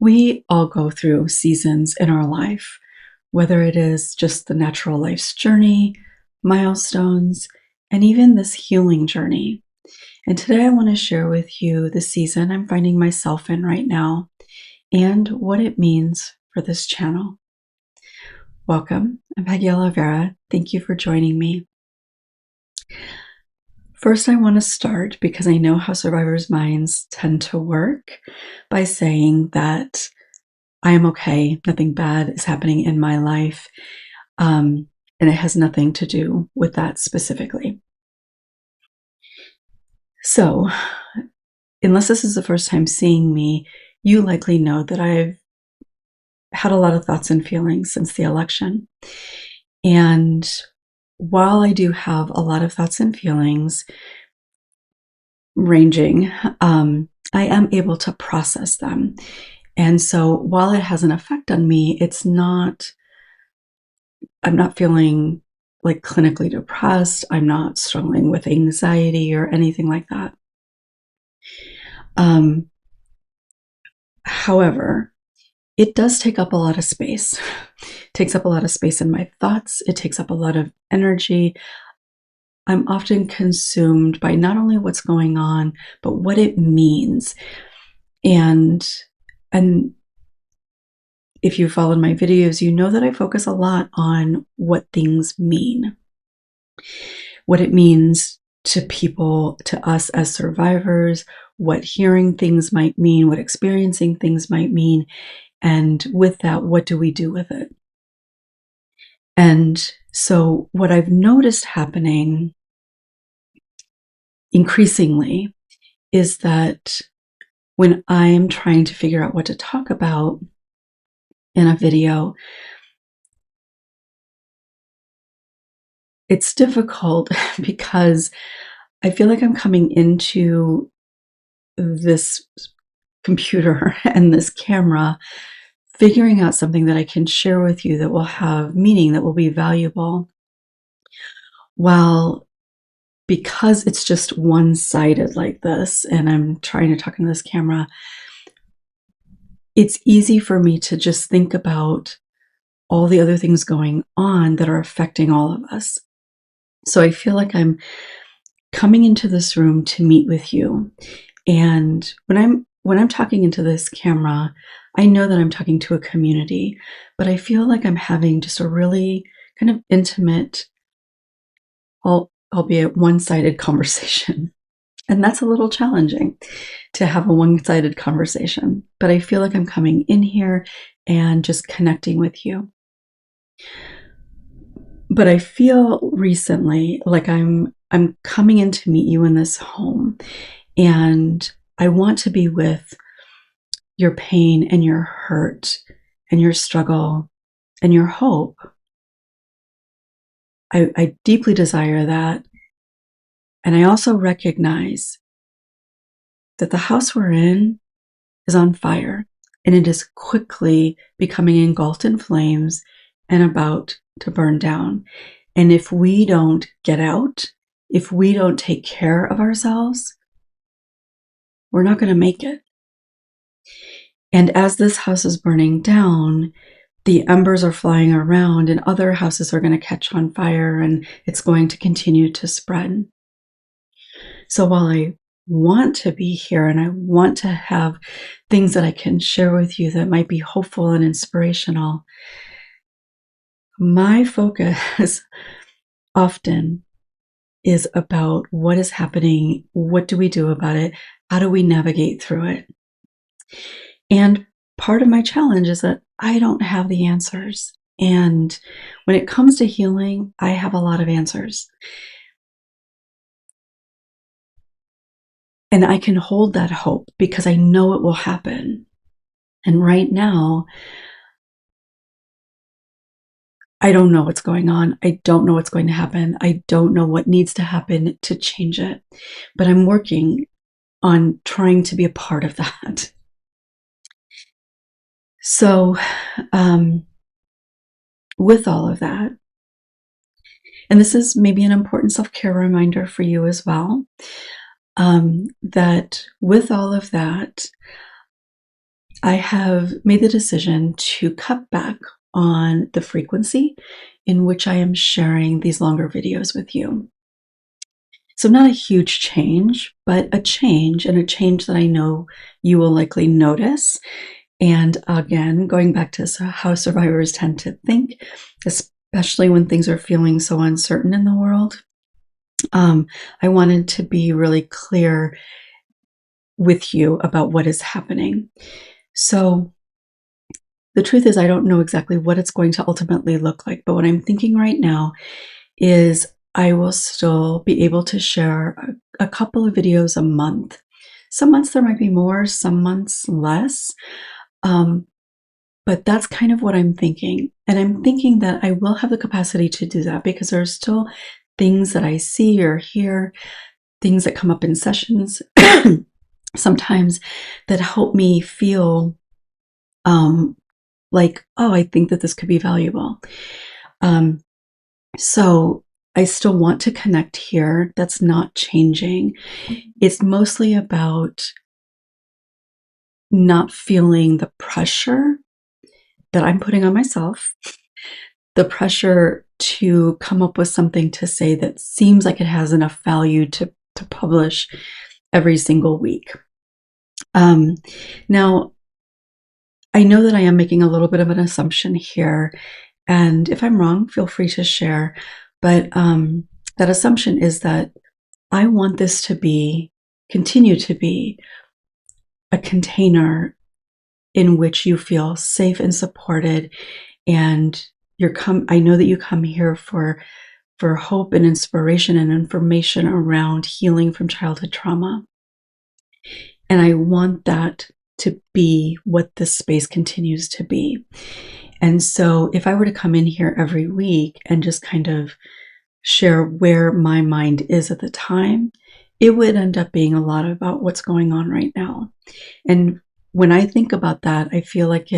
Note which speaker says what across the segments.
Speaker 1: We all go through seasons in our life, whether it is just the natural life's journey, milestones, and even this healing journey. And today I want to share with you the season I'm finding myself in right now and what it means for this channel. Welcome. I'm Peggy Oliveira. Thank you for joining me. First, I want to start, because I know how survivors' minds tend to work, by saying that I am okay. Nothing bad is happening in my life. And it has nothing to do with that specifically. So, unless this is the first time seeing me, you likely know that I've had a lot of thoughts and feelings since the election. And while I do have a lot of thoughts and feelings ranging, I am able to process them. And so while it has an effect on me, I'm not feeling like clinically depressed. I'm not struggling with anxiety or anything like that. However, it does take up a lot of space. It takes up a lot of space in my thoughts. It takes up a lot of energy. I'm often consumed by not only what's going on, but what it means. And if you followed my videos, you know that I focus a lot on what things mean, what it means to people, to us as survivors, what hearing things might mean, what experiencing things might mean. And with that, what do we do with it? And so what I've noticed happening increasingly is that when I'm trying to figure out what to talk about in a video, it's difficult because I feel like I'm coming into this computer and this camera figuring out something that I can share with you that will have meaning, that will be valuable. While because it's just one-sided like this, and I'm trying to talk into this camera, it's easy for me to just think about all the other things going on that are affecting all of us. So I feel like I'm coming into this room to meet with you. And when I'm talking into this camera, I know that I'm talking to a community, but I feel like I'm having just a really kind of intimate, albeit one-sided conversation. And that's a little challenging to have a one-sided conversation, but I feel like I'm coming in here and just connecting with you. But I feel recently like I'm coming in to meet you in this home, and I want to be with your pain and your hurt and your struggle and your hope. I deeply desire that. And I also recognize that the house we're in is on fire, and it is quickly becoming engulfed in flames and about to burn down. And if we don't get out, if we don't take care of ourselves, we're not going to make it. And as this house is burning down, the embers are flying around and other houses are going to catch on fire, and it's going to continue to spread. So while I want to be here and I want to have things that I can share with you that might be hopeful and inspirational, my focus often is about what is happening, what do we do about it, how do we navigate through it. And part of my challenge is that I don't have the answers. And when it comes to healing, I have a lot of answers. And I can hold that hope because I know it will happen. And right now, I don't know what's going on. I don't know what's going to happen. I don't know what needs to happen to change it. But I'm working on trying to be a part of that. So, with all of that, and this is maybe an important self-care reminder for you as well, that with all of that, I have made the decision to cut back on the frequency in which I am sharing these longer videos with you. So, not a huge change, but a change, and a change that I know you will likely notice. And again, going back to how survivors tend to think, especially when things are feeling so uncertain in the world, I wanted to be really clear with you about what is happening. So, the truth is, I don't know exactly what it's going to ultimately look like, but what I'm thinking right now is I will still be able to share a couple of videos a month. Some months there might be more, some months less. But that's kind of what I'm thinking. And I'm thinking that I will have the capacity to do that because there are still things that I see or hear, things that come up in sessions sometimes that help me feel like, oh, I think that this could be valuable. So I still want to connect here. That's not changing. It's mostly about not feeling the pressure that I'm putting on myself, the pressure to come up with something to say that seems like it has enough value to publish every single week. Now, I know that I am making a little bit of an assumption here, and if I'm wrong, feel free to share. But that assumption is that I want this to continue to be a container in which you feel safe and supported, and I know that you come here for hope and inspiration and information around healing from childhood trauma. And I want that to be what this space continues to be. And so if I were to come in here every week and just kind of share where my mind is at the time, it would end up being a lot about what's going on right now. And when I think about that, I feel like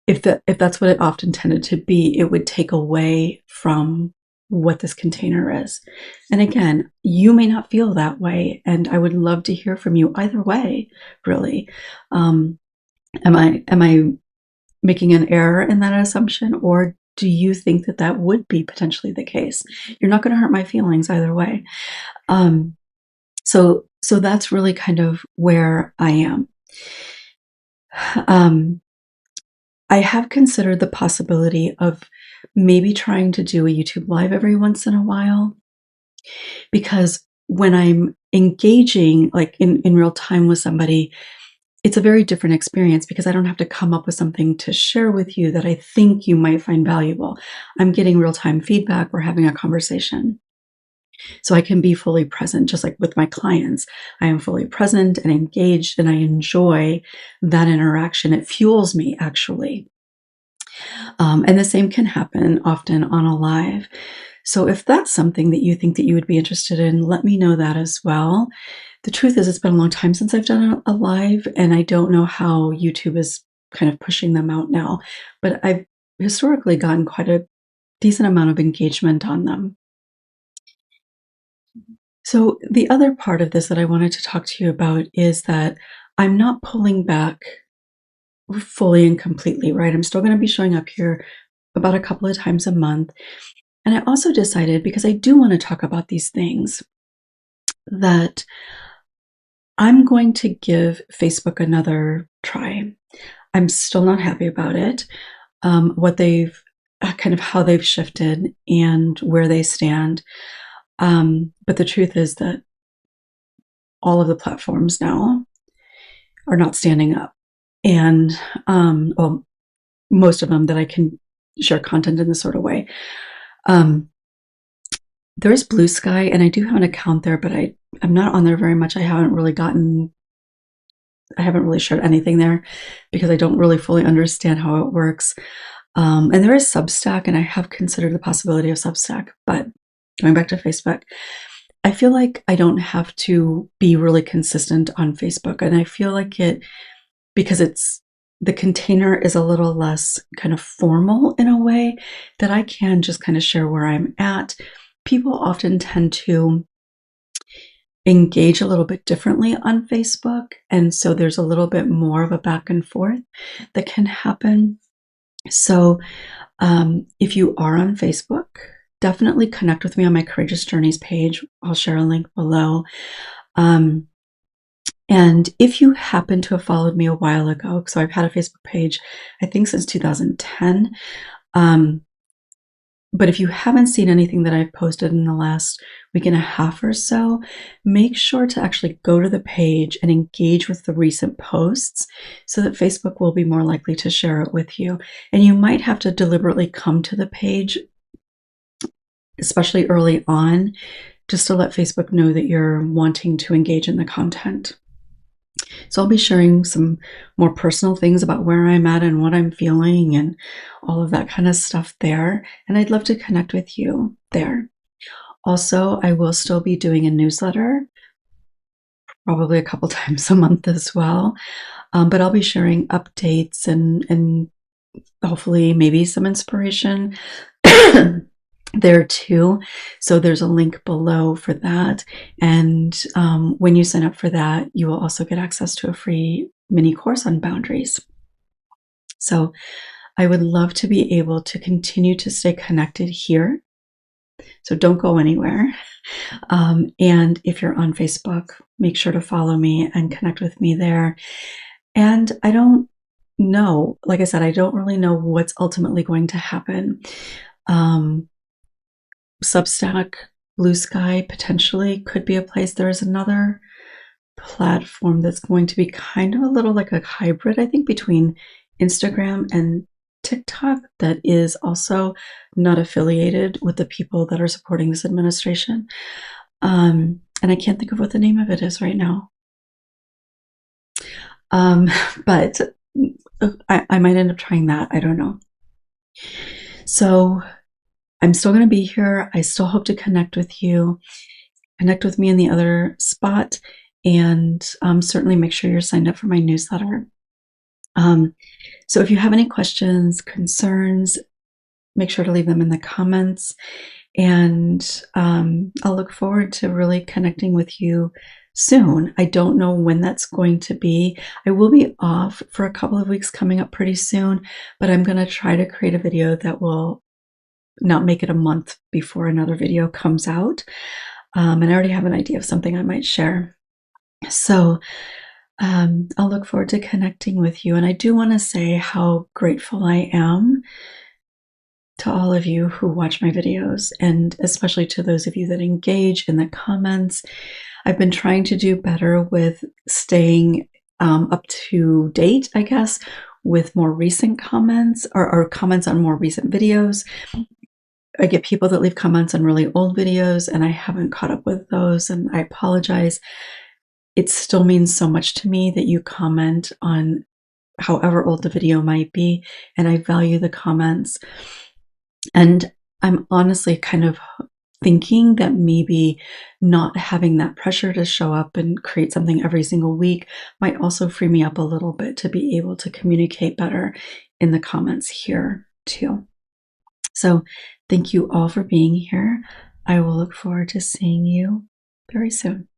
Speaker 1: if that's what it often tended to be, it would take away from what this container is. And again, you may not feel that way, and I would love to hear from you either way, really. Am I making an error in that assumption, or do you think that that would be potentially the case? You're not going to hurt my feelings either way. So that's really kind of where I am. I have considered the possibility of maybe trying to do a YouTube live every once in a while, because when I'm engaging like in real time with somebody, it's a very different experience because I don't have to come up with something to share with you that I think you might find valuable. I'm getting real time feedback. We're having a conversation. So I can be fully present, just like with my clients. I am fully present and engaged, and I enjoy that interaction. It fuels me, actually. And the same can happen often on a live. So if that's something that you think that you would be interested in, let me know that as well. The truth is, it's been a long time since I've done a live, and I don't know how YouTube is kind of pushing them out now, but I've historically gotten quite a decent amount of engagement on them. So the other part of this that I wanted to talk to you about is that I'm not pulling back fully and completely, right? I'm still going to be showing up here about a couple of times a month. And I also decided, because I do want to talk about these things, that I'm going to give Facebook another try. I'm still not happy about it. What they've kind of how they've shifted and where they stand. But the truth is that all of the platforms now are not standing up. And well, most of them that I can share content in this sort of way. There's Blue Sky, and I do have an account there, but I'm not on there very much. I haven't really shared anything there because I don't really fully understand how it works. And there is Substack, and I have considered the possibility of Substack, but going back to Facebook, I feel like I don't have to be really consistent on Facebook. And I feel like because the container is a little less kind of formal in a way, that I can just kind of share where I'm at. People often tend to engage a little bit differently on Facebook. And so there's a little bit more of a back and forth that can happen. So if you are on Facebook, definitely connect with me on my Courageous Journeys page. I'll share a link below. And if you happen to have followed me a while ago, so I've had a Facebook page, I think since 2010. But if you haven't seen anything that I've posted in the last week and a half or so, make sure to actually go to the page and engage with the recent posts so that Facebook will be more likely to share it with you. And you might have to deliberately come to the page, especially early on, just to let Facebook know that you're wanting to engage in the content. So I'll be sharing some more personal things about where I'm at and what I'm feeling and all of that kind of stuff there. And I'd love to connect with you there. Also, I will still be doing a newsletter, probably a couple times a month as well. But I'll be sharing updates and hopefully maybe some inspiration there too. So there's a link below for that. And when you sign up for that, you will also get access to a free mini course on boundaries. So I would love to be able to continue to stay connected here. So don't go anywhere. And if you're on Facebook, make sure to follow me and connect with me there. And I don't know, like I said, I don't really know what's ultimately going to happen. Substack, Blue Sky potentially could be a place. There is another platform that's going to be kind of a little like a hybrid, I think, between Instagram and TikTok that is also not affiliated with the people that are supporting this administration. And I can't think of what the name of it is right now. But I might end up trying that. I don't know. So I'm still going to be here. I still hope to connect with you. Connect with me in the other spot, and certainly make sure you're signed up for my newsletter. So if you have any questions, concerns, make sure to leave them in the comments, and I'll look forward to really connecting with you soon. I don't know when that's going to be. I will be off for a couple of weeks coming up pretty soon, but I'm going to try to create a video that will not make it a month before another video comes out. And I already have an idea of something I might share. So I'll look forward to connecting with you. And I do want to say how grateful I am to all of you who watch my videos, and especially to those of you that engage in the comments. I've been trying to do better with staying up to date, I guess, with more recent comments or comments on more recent videos. I get people that leave comments on really old videos, and I haven't caught up with those, and I apologize. It still means so much to me that you comment on however old the video might be, and I value the comments. And I'm honestly kind of thinking that maybe not having that pressure to show up and create something every single week might also free me up a little bit to be able to communicate better in the comments here too. So thank you all for being here. I will look forward to seeing you very soon.